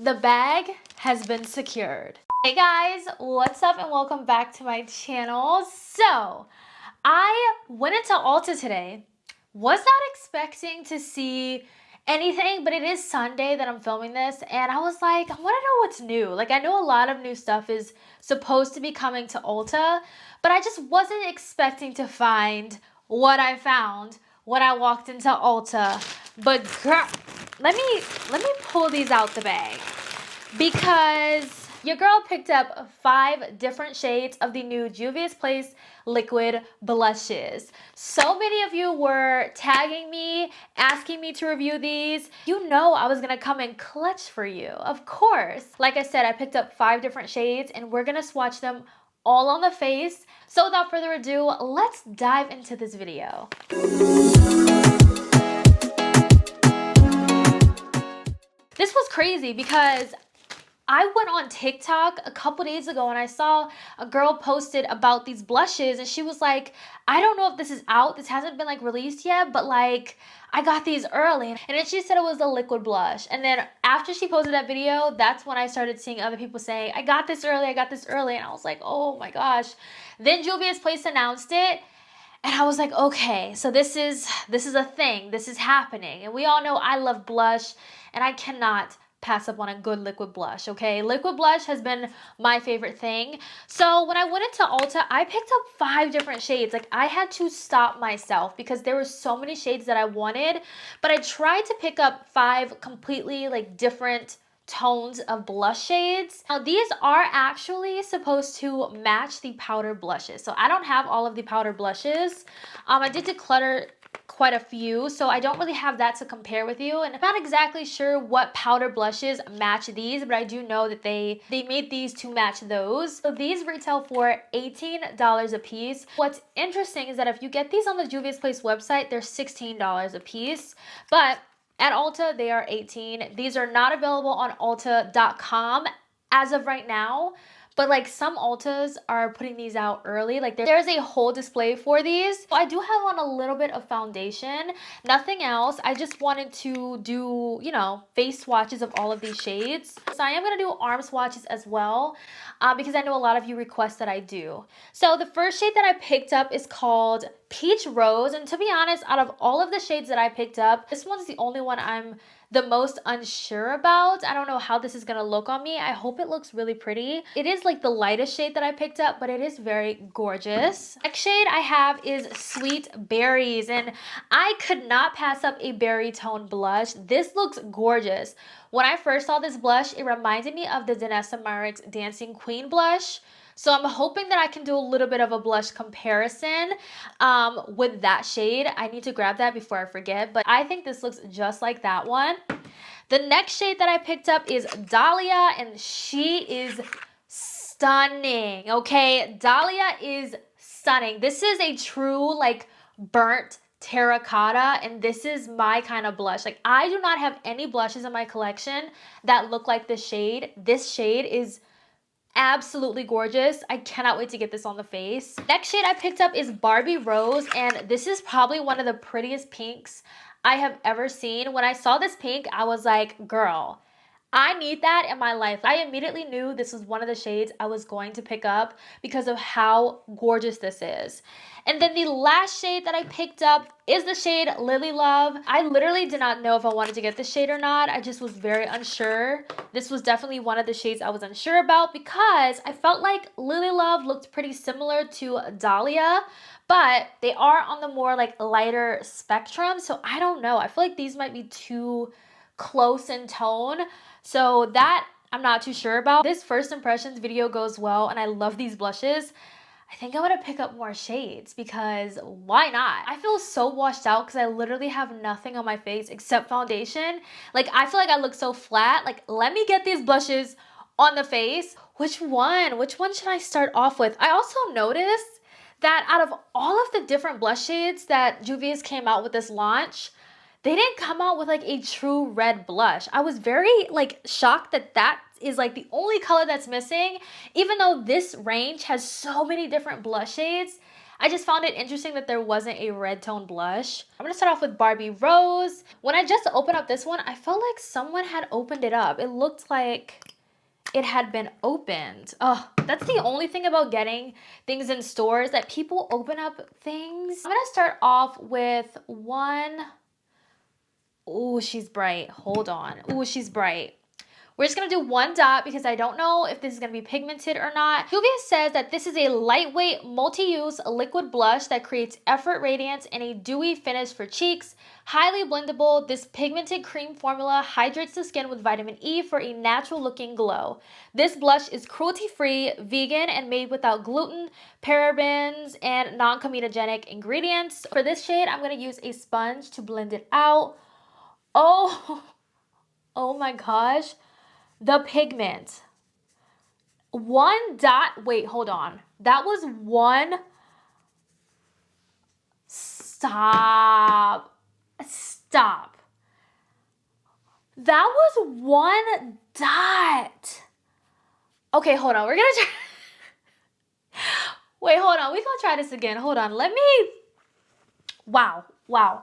The bag has been secured. Hey guys, what's up and welcome back to my channel. So, I went into Ulta today. Was not expecting to see anything, but it is Sunday that I'm filming this and I was like, I want to know what's new. Like, I know a lot of new stuff is supposed to be coming to Ulta, but I just wasn't expecting to find what I found when I walked into Ulta. But girl, let me pull these out the bag because your girl picked up 5 different shades of the new Juvia's liquid blushes. So many of you were tagging me, asking me to review these. You know I was gonna come in clutch for you, of course. Like I said, I picked up 5 different shades and we're gonna swatch them all on the face. So without further ado, let's dive into this video. This was crazy because I went on TikTok a couple days ago and I saw a girl posted about these blushes and she was like, I don't know if this is out. This hasn't been like released yet, but like I got these early. And then she said it was a liquid blush. And then after she posted that video, that's when I started seeing other people say, I got this early, I got this early. And I was like, oh my gosh. Then Juvia'S announced it. And I was like, okay, so this is a thing. This is happening. And we all know I love blush and I cannot pass up on a good liquid blush, okay? Liquid blush has been my favorite thing. So when I went into Ulta, I picked up 5 different shades. Like, I had to stop myself because there were so many shades that I wanted, but I tried to pick up 5 completely like different tones of blush shades. Now these are actually supposed to match the powder blushes. So I don't have all of the powder blushes. I did declutter quite a few, so I don't really have that to compare with you, and I'm not exactly sure what powder blushes match these, but I do know that they made these to match those. So these retail for $18 a piece. What's interesting is that if you get these on the Juvia's website, they're $16 a piece, but at Ulta they are $18. These are not available on Ulta.com as of right now. But like some Ultas are putting these out early. Like there's a whole display for these. So I do have on a little bit of foundation, nothing else. I just wanted to do, you know, face swatches of all of these shades. So I am going to do arm swatches as well because I know a lot of you request that I do. So the first shade that I picked up is called Peach Rose. And to be honest, out of all of the shades that I picked up, this one's the only one I'm the most unsure about. I don't know how this is gonna look on me. I hope it looks really pretty. It is like the lightest shade that I picked up, but it is very gorgeous. Next shade I have is Sweet Berries, and I could not pass up a berry tone blush. This looks gorgeous. When I first saw this blush, it reminded me of the Danessa Myricks Dancing Queen blush. So I'm hoping that I can do a little bit of a blush comparison with that shade. I need to grab that before I forget, but I think this looks just like that one. The next shade that I picked up is Dahlia, and she is stunning, okay? Dahlia is stunning. This is a true like burnt terracotta, and this is my kind of blush. Like, I do not have any blushes in my collection that look like this shade. This shade is absolutely gorgeous. I cannot wait to get this on the face. Next shade I picked up is Barbie Rose, and this is probably one of the prettiest pinks I have ever seen. When I saw this pink, I was like, girl, I need that in my life. I immediately knew this was one of the shades I was going to pick up because of how gorgeous this is. And then the last shade that I picked up is the shade Lily Love. I literally did not know if I wanted to get this shade or not. I just was very unsure. This was definitely one of the shades I was unsure about because I felt like Lily Love looked pretty similar to Dahlia, but they are on the more like lighter spectrum. So I don't know. I feel like these might be too close in tone. So that I'm not too sure about. This first impressions video goes well and I love these blushes. I think I'm gonna pick up more shades because why not? I feel so washed out because I literally have nothing on my face except foundation. Like, I feel like I look so flat. Like, let me get these blushes on the face. Which one? Which one should I start off with? I also noticed that out of all of the different blush shades that Juvia's came out with this launch, they didn't come out with like a true red blush. I was very like shocked that that is like the only color that's missing, even though this range has so many different blush shades. I just found it interesting that there wasn't a red tone blush. I'm gonna start off with Barbie Rose. When I just opened up this one, I felt like someone had opened it up. It looked like it had been opened. Oh, that's the only thing about getting things in stores, that people open up things. I'm gonna start off with one. Oh, she's bright. Hold on. Oh, she's bright. We're just going to do one dot because I don't know if this is going to be pigmented or not. Juvias says that this is a lightweight, multi-use liquid blush that creates effort radiance and a dewy finish for cheeks. Highly blendable, this pigmented cream formula hydrates the skin with vitamin E for a natural looking glow. This blush is cruelty-free, vegan, and made without gluten, parabens, and non-comedogenic ingredients. For this shade, I'm going to use a sponge to blend it out. Oh my gosh. The pigment. One dot. Wait, hold on. That was one. Stop. Stop. That was one dot. Okay, hold on. We're gonna try. Wait, hold on. We're gonna try this again. Hold on. Let me. Wow.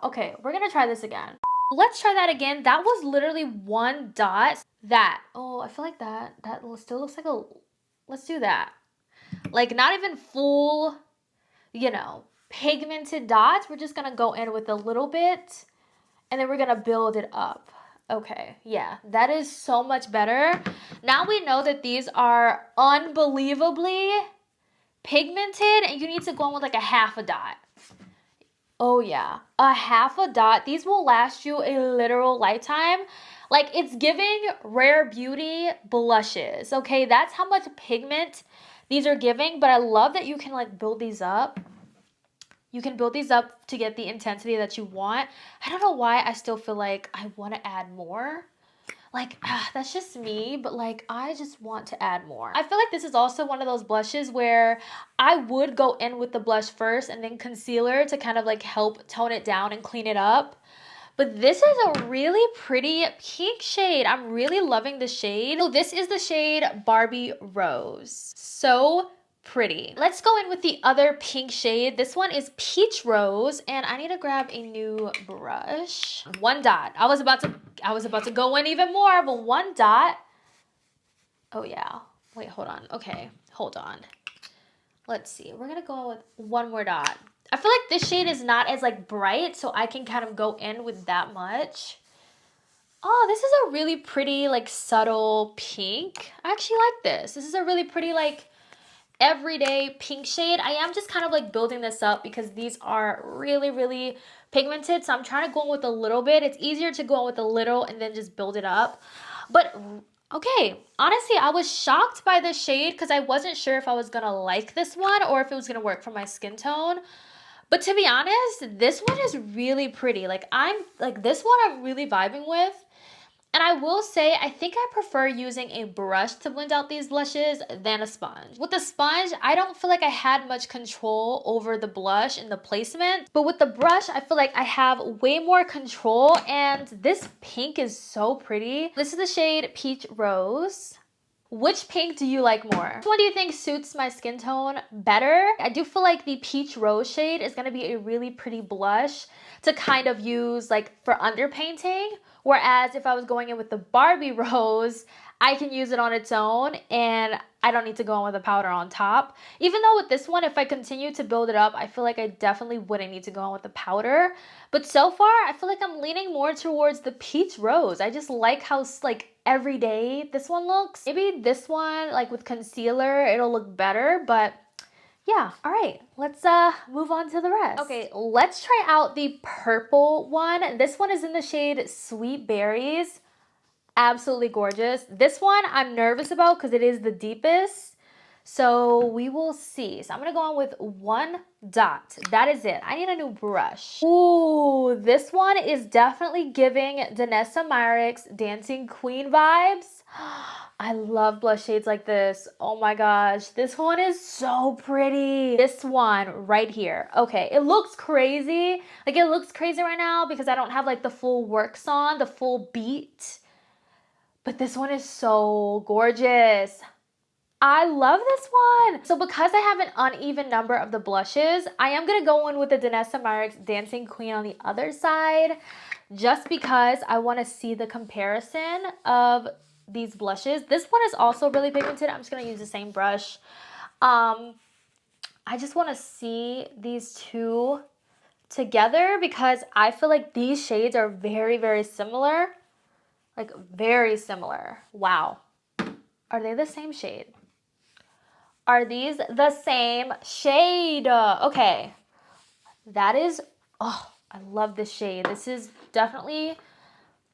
Okay, we're gonna try this again. Let's try that again. That was literally one dot. That. Oh, I feel like that still looks like a. Let's do that. Like not even full, you know, pigmented dots. We're just gonna go in with a little bit and then we're gonna build it up. Okay, yeah, that is so much better. Now we know that these are unbelievably pigmented and you need to go in with like a half a dot. Oh yeah, a half a dot. These will last you a literal lifetime. Like it's giving Rare Beauty blushes, okay? That's how much pigment these are giving, but I love that you can like build these up. You can build these up to get the intensity that you want. I don't know why I still feel like I want to add more. Like, that's just me, but like, I just want to add more. I feel like this is also one of those blushes where I would go in with the blush first and then concealer to kind of like help tone it down and clean it up. But this is a really pretty pink shade. I'm really loving the shade. So this is the shade Barbie Rose. So pretty. Let's go in with the other pink shade. This one is Peach Rose, and I need to grab a new brush. One dot. I was about to go in even more, but one dot. Oh yeah. Wait, hold on. Okay, hold on. Let's see. We're gonna go with one more dot. I feel like this shade is not as like bright, so I can kind of go in with that much. Oh, this is a really pretty like subtle pink. I actually like this. This is a really pretty like everyday pink shade. I am just kind of like building this up because these are really, really pigmented. So I'm trying to go in with a little bit. It's easier to go in with a little and then just build it up. But okay, honestly, I was shocked by this shade because I wasn't sure if I was gonna like this one or if it was gonna work for my skin tone. But to be honest, this one is really pretty. Like this one I'm really vibing with. And I will say, I think I prefer using a brush to blend out these blushes than a sponge. With the sponge, I don't feel like I had much control over the blush and the placement. But with the brush, I feel like I have way more control. And this pink is so pretty. This is the shade Peach Rose. Which pink do you like more? Which one do you think suits my skin tone better? I do feel like the Peach Rose shade is going to be a really pretty blush to kind of use like for underpainting. Whereas if I was going in with the Barbie Rose, I can use it on its own and I don't need to go in with a powder on top. Even though with this one, if I continue to build it up, I feel like I definitely wouldn't need to go in with the powder. But so far, I feel like I'm leaning more towards the Peach Rose. I just like how like everyday this one looks. Maybe this one, like with concealer, it'll look better, but yeah. All right, let's move on to the rest. Okay, let's try out the purple one. This one is in the shade Sweet Berries. Absolutely gorgeous. This one I'm nervous about because it is the deepest. So we will see. So I'm going to go on with one dot. That is it. I need a new brush. Ooh, this one is definitely giving Danessa Myricks Dancing Queen vibes. I love blush shades like this. Oh my gosh. This one is so pretty. This one right here. Okay, it looks crazy. Like it looks crazy right now because I don't have like the full works on, the full beat. But this one is so gorgeous. I love this one. So because I have an uneven number of the blushes, I am going to go in with the Danessa Myricks Dancing Queen on the other side, just because I want to see the comparison of these blushes. This one is also really pigmented. I'm just going to use the same brush. I just want to see these two together because I feel like these shades are very, very similar. Like, very similar. Wow. Are they the same shade? Are these the same shade? Okay. That is, oh, I love this shade. This is definitely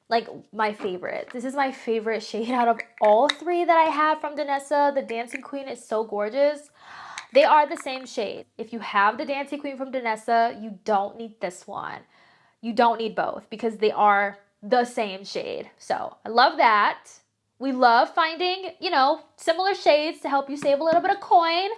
like my favorite. This is my favorite shade out of all three that I have from Danessa. The Dancing Queen is so gorgeous. They are the same shade. If you have the Dancing Queen from Danessa, you don't need this one. You don't need both because they are the same shade. So I love that. We love finding, you know, similar shades to help you save a little bit of coin.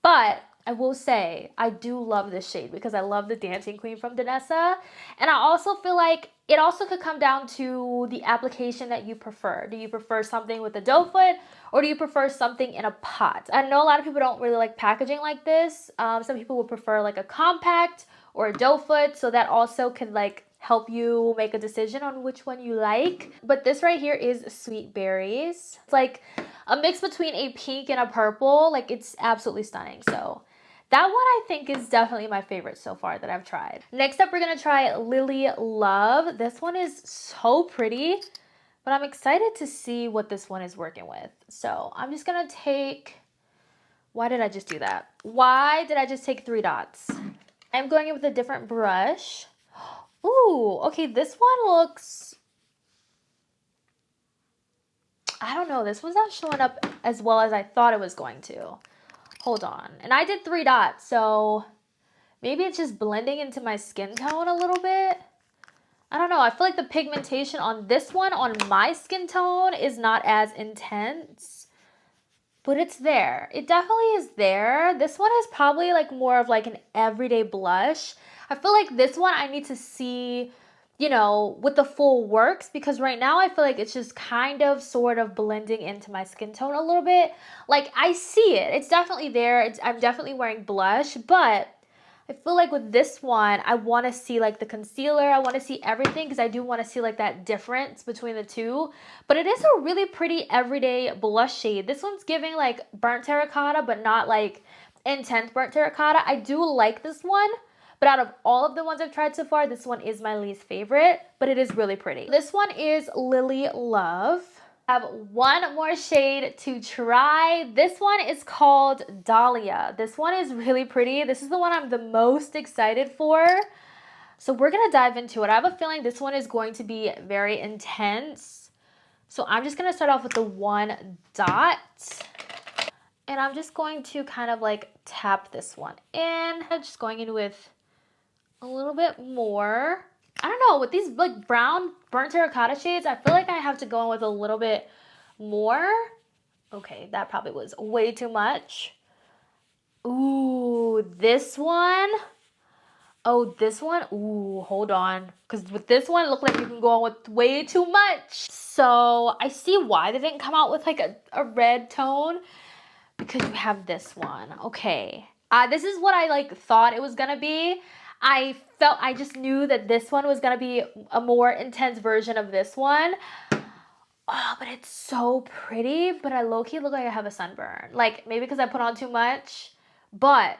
But I will say, I do love this shade because I love the Dancing Queen from Danessa. And I also feel like it also could come down to the application that you prefer. Do you prefer something with a doe foot or do you prefer something in a pot? I know a lot of people don't really like packaging like this. Some people would prefer like a compact or a doe foot. So that also could like help you make a decision on which one you like. But this right here is Sweet Berries. It's like a mix between a pink and a purple. Like, it's absolutely stunning. So that one I think is definitely my favorite so far that I've tried. Next up, we're gonna try Lily Love. This one is so pretty, but I'm excited to see what this one is working with. So I'm just gonna take, why did I just do that? Why did I just take 3 dots? I'm going in with a different brush. Ooh, okay, this one looks, I don't know, this one's not showing up as well as I thought it was going to. Hold on. And I did 3 dots, so maybe it's just blending into my skin tone a little bit. I don't know. I feel like the pigmentation on this one, on my skin tone, is not as intense. But it's there. It definitely is there. This one is probably like more of like an everyday blush. I feel like this one I need to see, you know, with the full works, because right now I feel like it's just kind of sort of blending into my skin tone a little bit. Like, I see it. It's definitely there. I'm definitely wearing blush, but I feel like with this one, I want to see like the concealer. I want to see everything because I do want to see like that difference between the two. But it is a really pretty everyday blush shade. This one's giving like burnt terracotta, but not like intense burnt terracotta. I do like this one. But out of all of the ones I've tried so far, this one is my least favorite, but it is really pretty. This one is Lily Love. I have one more shade to try. This one is called Dahlia. This one is really pretty. This is the one I'm the most excited for. So we're gonna dive into it. I have a feeling this one is going to be very intense. So I'm just gonna start off with the 1 dot. And I'm just going to kind of like tap this one in. I'm just going in with a little bit more. I don't know, with these like brown burnt terracotta shades, I feel like I have to go in with a little bit more. Okay, that probably was way too much. Ooh, this one. Oh, this one. Ooh, hold on. Because with this one, it looked like you can go on with way too much. So I see why they didn't come out with like a red tone. Because you have this one. Okay. This is what I like thought it was going to be. I just knew that this one was going to be a more intense version of this one. Oh, but it's so pretty. But I low-key look like I have a sunburn. Like, maybe because I put on too much. But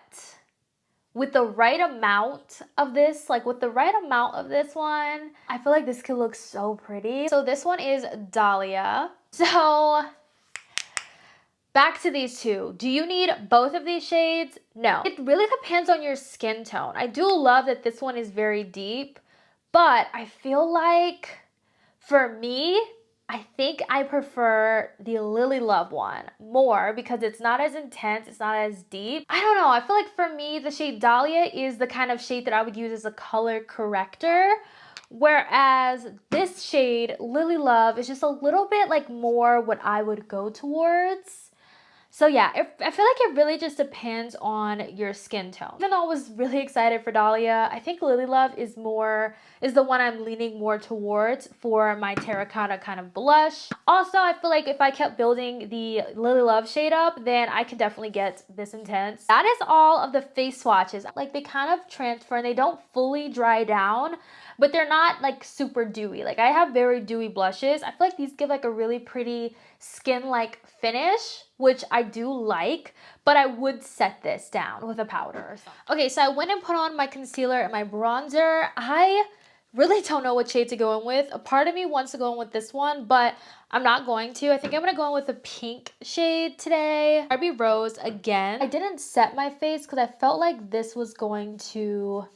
with the right amount of this, like with the right amount of this one, I feel like this could look so pretty. So this one is Dahlia. So back to these two. Do you need both of these shades? No. It really depends on your skin tone. I do love that this one is very deep, but I feel like for me, I think I prefer the Lily Love one more because it's not as intense, it's not as deep. I don't know, I feel like for me, the shade Dahlia is the kind of shade that I would use as a color corrector, whereas this shade, Lily Love, is just a little bit like more what I would go towards. So yeah, I feel like it really just depends on your skin tone. Even though I was really excited for Dahlia, I think Lily Love is the one I'm leaning more towards for my terracotta kind of blush. Also, I feel like if I kept building the Lily Love shade up, then I could definitely get this intense. That is all of the face swatches. Like, they kind of transfer and they don't fully dry down, but they're not like super dewy. Like, I have very dewy blushes. I feel like these give like a really pretty skin-like finish, which I do like, but I would set this down with a powder or something. Okay, so I went and put on my concealer and my bronzer. I really don't know what shade to go in with. A part of me wants to go in with this one, but I'm not going to. I think I'm gonna go in with a pink shade today. Barbie Rose again. I didn't set my face because I felt like this was going to,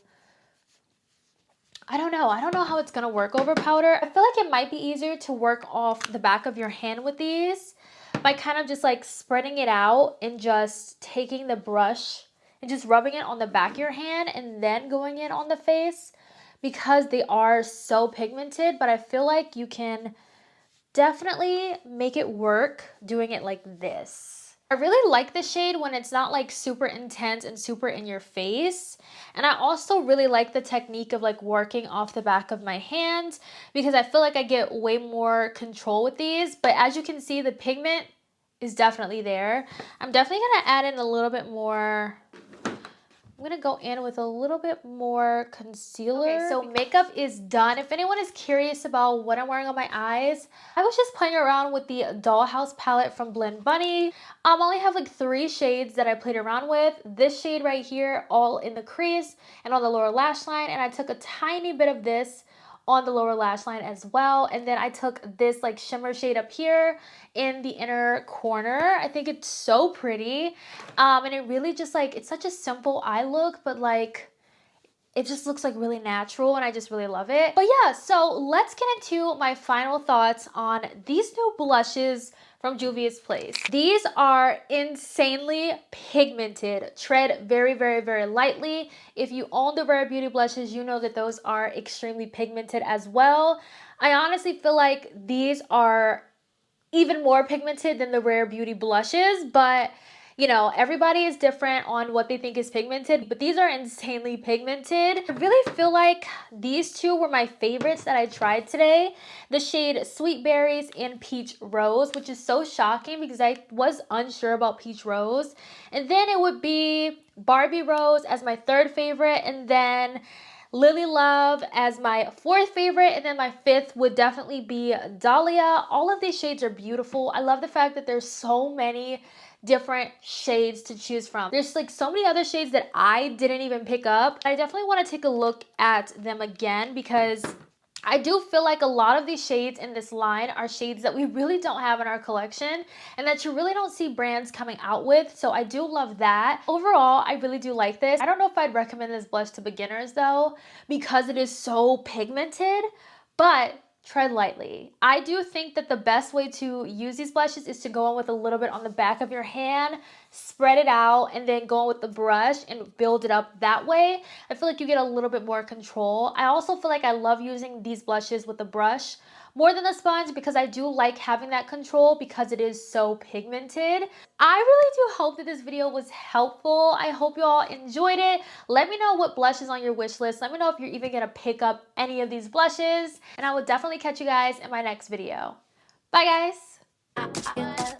I don't know how it's gonna work over powder. I feel like it might be easier to work off the back of your hand with these by kind of just like spreading it out and just taking the brush and just rubbing it on the back of your hand and then going in on the face, because they are so pigmented. But I feel like you can definitely make it work doing it like this. I really like the shade when it's not like super intense and super in your face. And I also really like the technique of like working off the back of my hand, because I feel like I get way more control with these. But as you can see, the pigment is definitely there. I'm definitely going to add in a little bit more. I'm going to go in with a little bit more concealer. Okay, so makeup is done. If anyone is curious about what I'm wearing on my eyes, I was just playing around with the Dollhouse palette from Blend Bunny. I only have like 3 shades that I played around with. This shade right here, all in the crease and on the lower lash line. And I took a tiny bit of this on the lower lash line as well. And then I took this like shimmer shade up here in the inner corner. I think it's so pretty. And it really just like, it's such a simple eye look, but like, it just looks like really natural and I just really love it. But yeah, so let's get into my final thoughts on these new blushes from Juvia's Place. These are insanely pigmented. Tread very, very, very lightly. If you own the Rare Beauty blushes, you know that those are extremely pigmented as well. I honestly feel like these are even more pigmented than the Rare Beauty blushes, but you know, everybody is different on what they think is pigmented, but these are insanely pigmented. I really feel like these two were my favorites that I tried today. The shade Sweet Berries and Peach Rose, which is so shocking because I was unsure about Peach Rose. And then it would be Barbie Rose as my 3rd favorite, and then Lily Love as my 4th favorite, and then my 5th would definitely be Dahlia. All of these shades are beautiful. I love the fact that there's so many different shades to choose from. There's like so many other shades that I didn't even pick up. I definitely want to take a look at them again, because I do feel like a lot of these shades in this line are shades that we really don't have in our collection and that you really don't see brands coming out with. So I do love that. Overall, I really do like this. I don't know if I'd recommend this blush to beginners though, because it is so pigmented, but tread lightly. I do think that the best way to use these blushes is to go in with a little bit on the back of your hand, spread it out, and then go in with the brush and build it up that way. I feel like you get a little bit more control. I also feel like I love using these blushes with the brush more than the sponge, because I do like having that control because it is so pigmented. I really do hope that this video was helpful. I hope you all enjoyed it. Let me know what blush is on your wish list. Let me know if you're even gonna pick up any of these blushes, and I will definitely catch you guys in my next video. Bye guys.